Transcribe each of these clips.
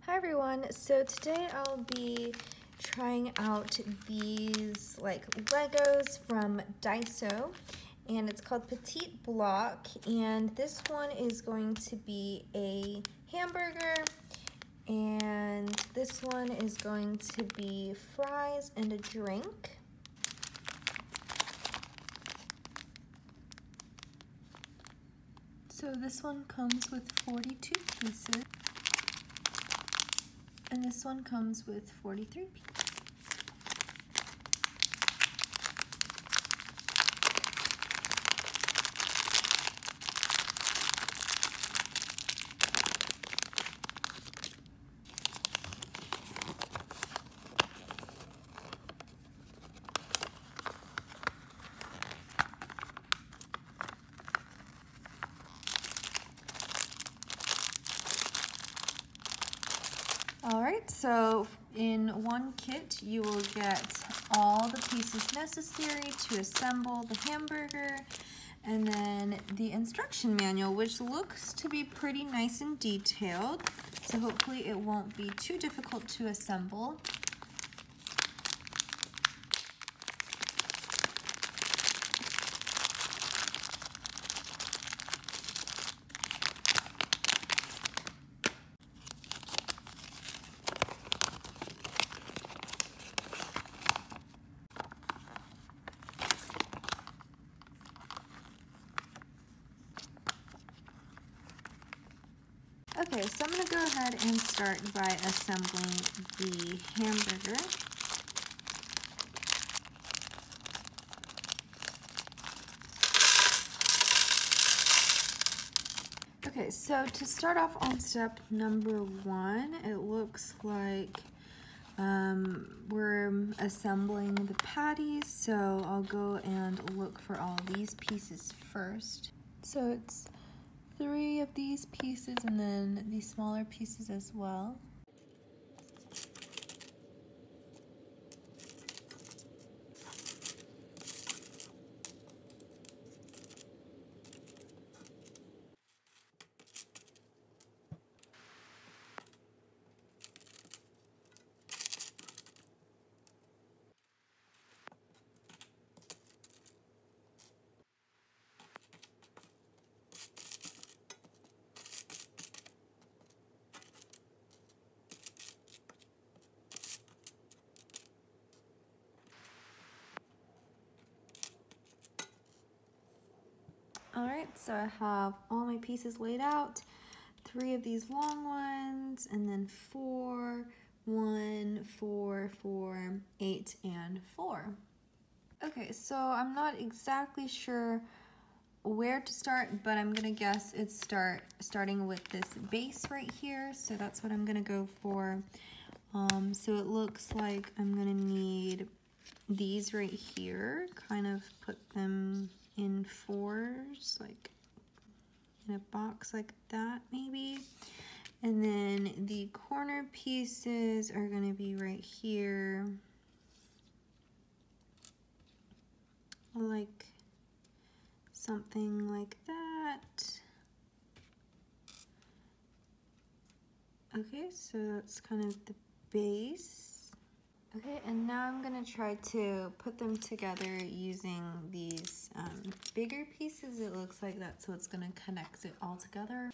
Hi everyone, so today I'll be trying out these like Legos from Daiso, and it's called Petit Block, and this one is going to be a hamburger, and this one is going to be fries and a drink. So this one comes with 42 pieces. And this one comes with 43 pieces. Alright, so in one kit you will get all the pieces necessary to assemble the hamburger, and then the instruction manual, which looks to be pretty nice and detailed, so hopefully it won't be too difficult to assemble. Okay, so I'm going to go ahead and start by assembling the hamburger. Okay, so to start off on step number 1, it looks like we're assembling the patties, so I'll go and look for all these pieces first. So it's 3 of these pieces and then these smaller pieces as well. Alright, so I have all my pieces laid out. 3 of these long ones, and then 4, 1, 4, 4, 8, and 4. Okay, so I'm not exactly sure where to start, but I'm gonna guess it's starting with this base right here, so that's what I'm gonna go for. So it looks like I'm gonna need these right here, kind of put them in 4s, like in a box like that maybe. And then the corner pieces are gonna be right here, like something like that. Okay, so that's kind of the base. Okay, and now I'm gonna try to put them together using these bigger pieces. It looks like that's what's gonna connect it all together.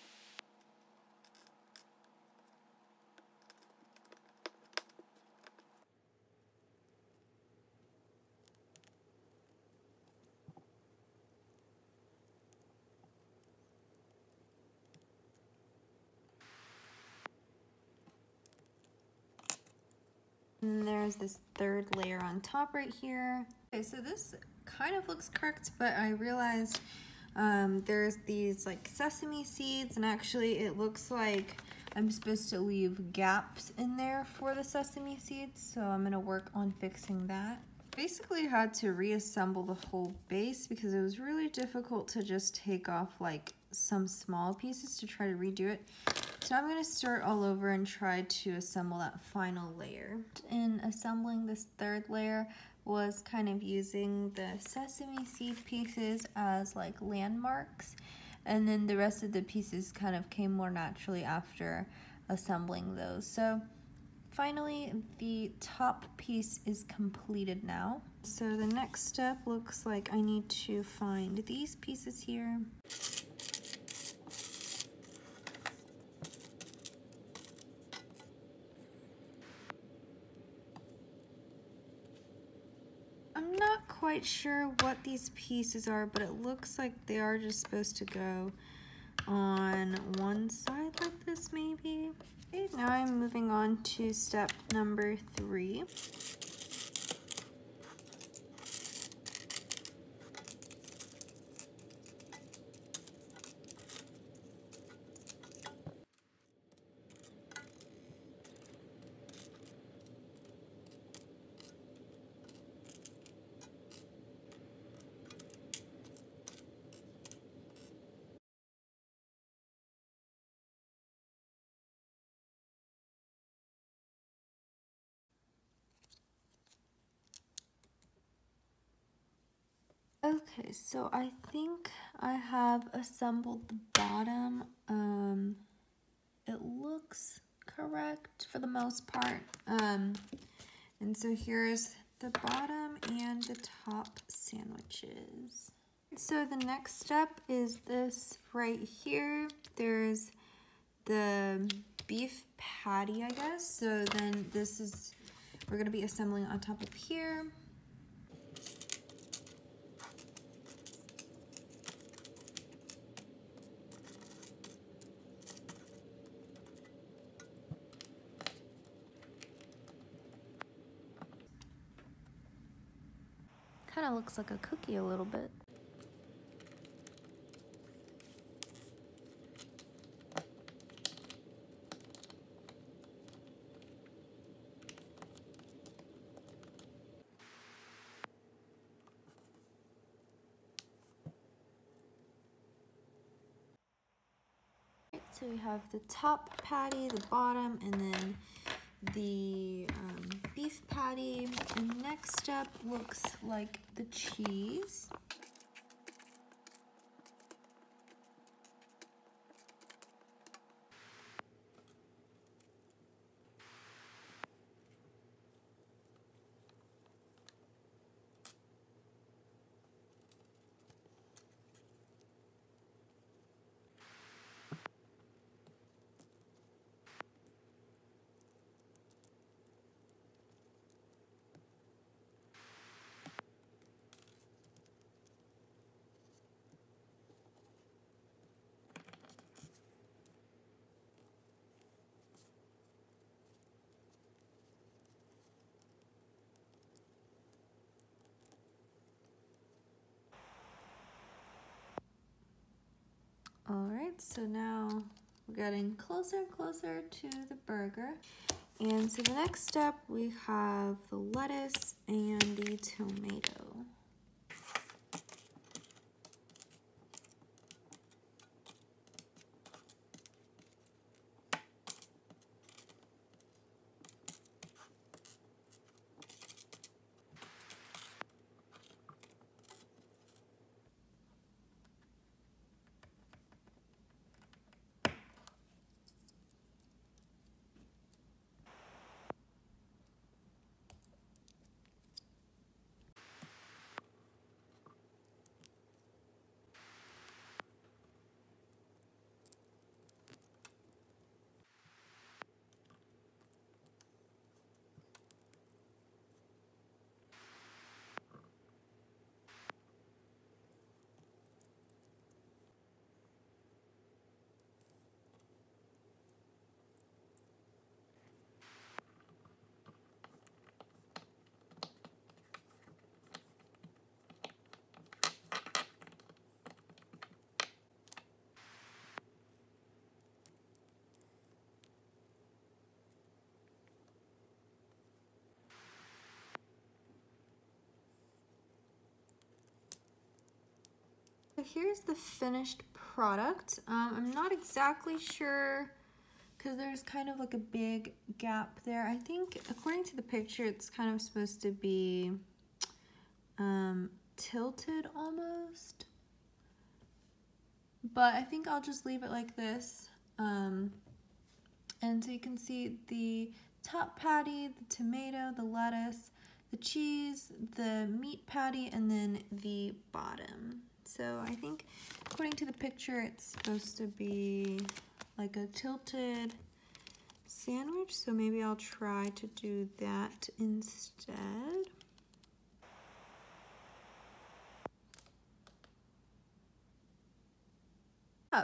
And there's this 3rd layer on top right here. Okay, so this kind of looks correct, but I realized there's these like sesame seeds, and actually it looks like I'm supposed to leave gaps in there for the sesame seeds, so I'm gonna work on fixing that. Basically had to reassemble the whole base because it was really difficult to just take off like some small pieces to try to redo it. So I'm going to start all over and try to assemble that final layer. In assembling this 3rd layer was kind of using the sesame seed pieces as like landmarks, and then the rest of the pieces kind of came more naturally after assembling those. So finally, the top piece is completed now. So the next step looks like I need to find these pieces here. I'm not quite sure what these pieces are, but it looks like they are just supposed to go on one side like this maybe. Okay, now I'm moving on to step number 3. Okay, so I think I have assembled the bottom. It looks correct for the most part. And so here's the bottom and the top sandwiches. So the next step is this right here. There's the beef patty, I guess. So then this is, we're gonna be assembling on top of here. Kind of looks like a cookie a little bit. So we have the top patty, the bottom, and then the beef patty. And next step looks like the cheese. All right, so now we're getting closer and closer to the burger. And so the next step, we have the lettuce and the tomato. So here's the finished product. I'm not exactly sure because there's kind of like a big gap there. I think according to the picture, it's kind of supposed to be tilted almost. But I think I'll just leave it like this. And so you can see the top patty, the tomato, the lettuce, the cheese, the meat patty, and then the bottom. So I think according to the picture, it's supposed to be like a tilted sandwich. So maybe I'll try to do that instead.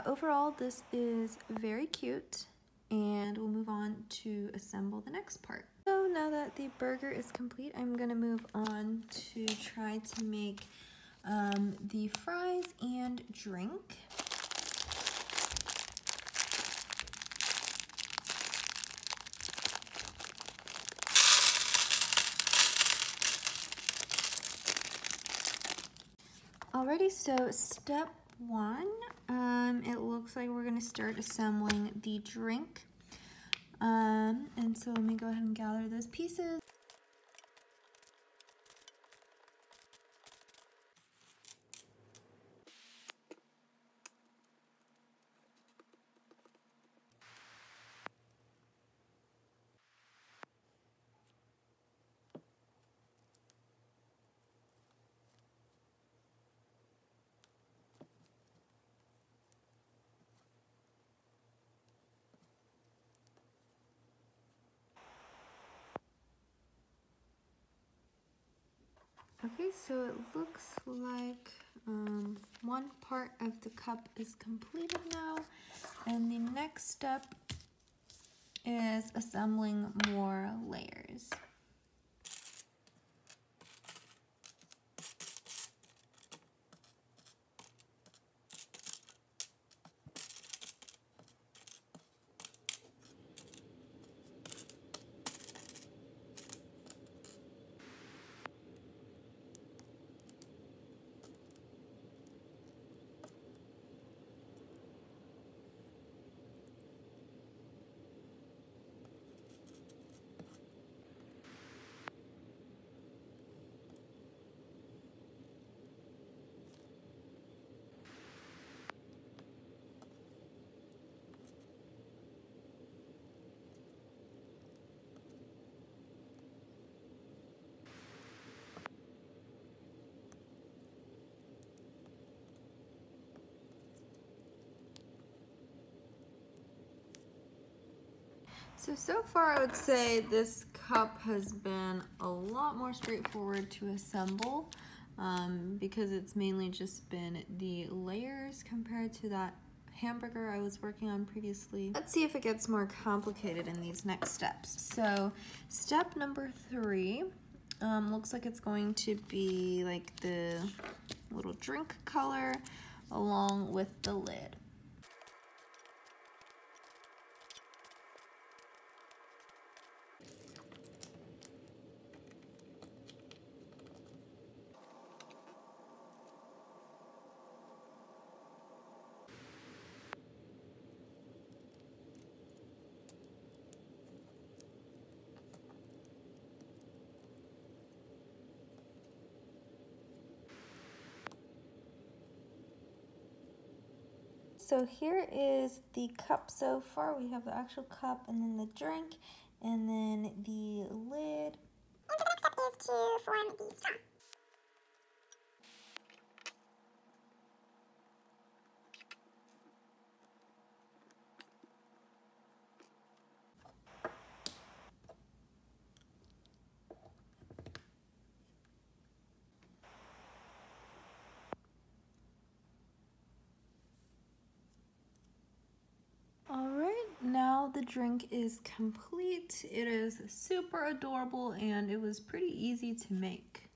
Overall, this is very cute, and we'll move on to assemble the next part. So now that the burger is complete, I'm gonna move on to try to make the fries and drink. Alrighty, so step one, it looks like we're gonna start assembling the drink. And so let me go ahead and gather those pieces. Okay, so it looks like one part of the cup is completed now, and the next step is assembling more layers. So far I would say this cup has been a lot more straightforward to assemble because it's mainly just been the layers compared to that hamburger I was working on previously. Let's see if it gets more complicated in these next steps. So step number 3 looks like it's going to be like the little drink color along with the lid. So here is the cup so far. We have the actual cup and then the drink and then the lid. And the next step is to form the straw. Alright, now the drink is complete. It is super adorable and it was pretty easy to make.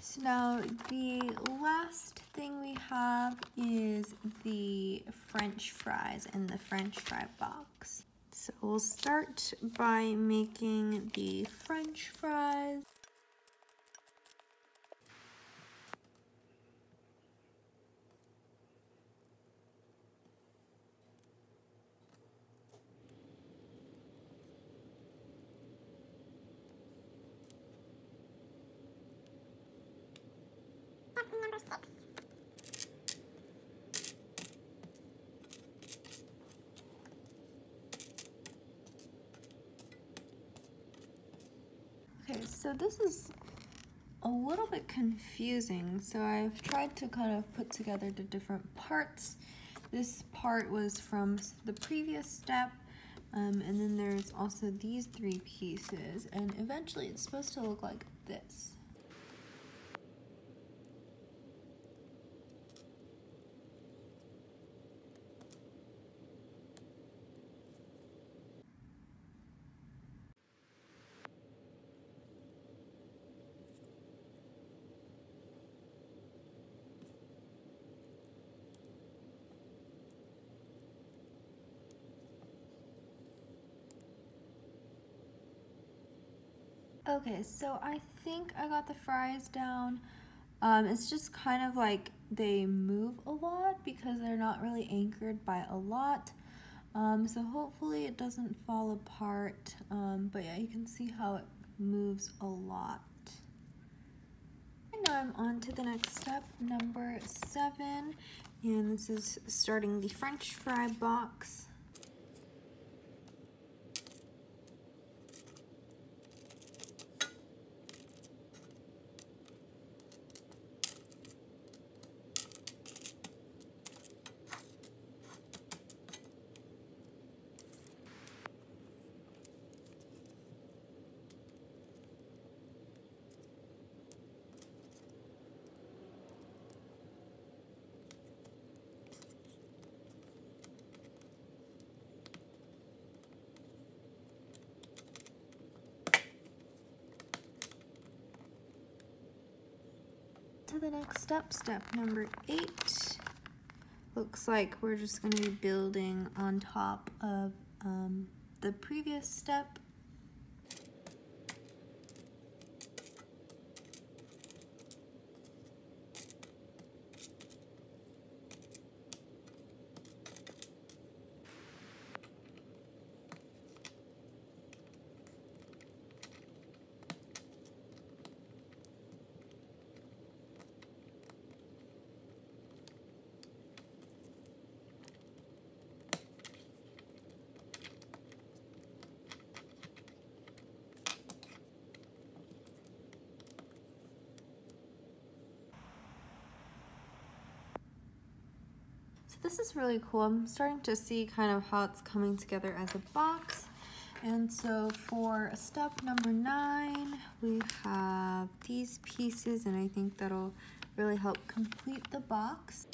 So now the last thing we have is the French fries in the French fry box. So we'll start by making the French fries. Step number 6. so this is a little bit confusing. So I've tried to kind of put together the different parts. This part was from the previous step, and then there's also these 3 pieces, and eventually it's supposed to look like this. Okay, so I think I got the fries down. It's just kind of like they move a lot because they're not really anchored by a lot. So hopefully it doesn't fall apart. But yeah, you can see how it moves a lot. And now I'm on to the next step, number 7. And this is starting the French fry box. To the next step, step number 8. Looks like we're just going to be building on top of the previous step. This is really cool. I'm starting to see kind of how it's coming together as a box. And so for step number 9, we have these pieces, and I think that'll really help complete the box.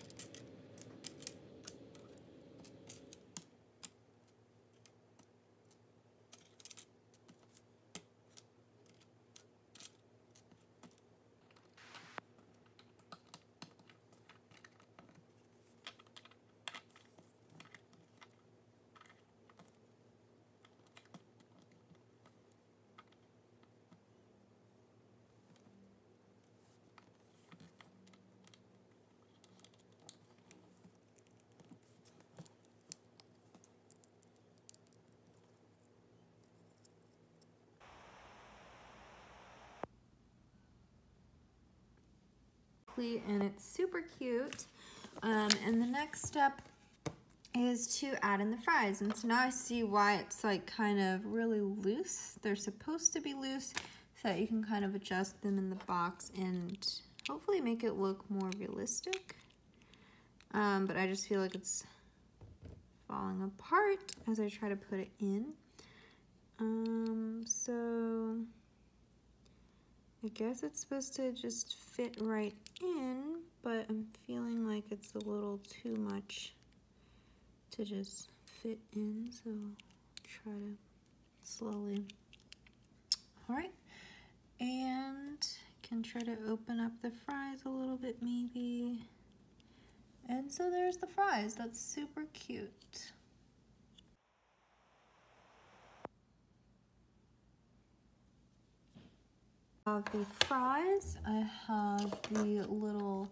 And it's super cute. And the next step is to add in the fries. And so now I see why it's like kind of really loose. They're supposed to be loose so that you can kind of adjust them in the box and hopefully make it look more realistic. But I just feel like it's falling apart as I try to put it in. So I guess it's supposed to just fit right in, but I'm feeling like it's a little too much to just fit in, so I'll try to slowly. All right, and can try to open up the fries a little bit maybe. And so there's the fries. That's super cute. I have the fries, I have the little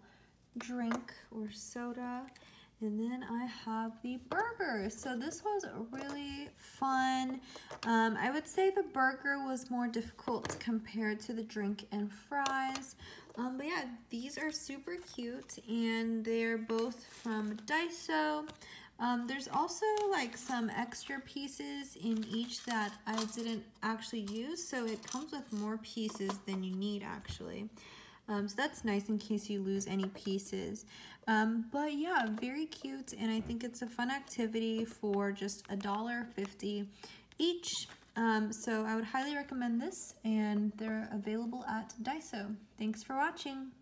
drink or soda, and then I have the burger. So this was really fun. I would say the burger was more difficult compared to the drink and fries. But yeah, these are super cute, and they're both from Daiso. There's also like some extra pieces in each that I didn't actually use, so it comes with more pieces than you need actually. So that's nice in case you lose any pieces. But yeah, very cute, and I think it's a fun activity for just $1.50 each. So I would highly recommend this, and they're available at Daiso. Thanks for watching.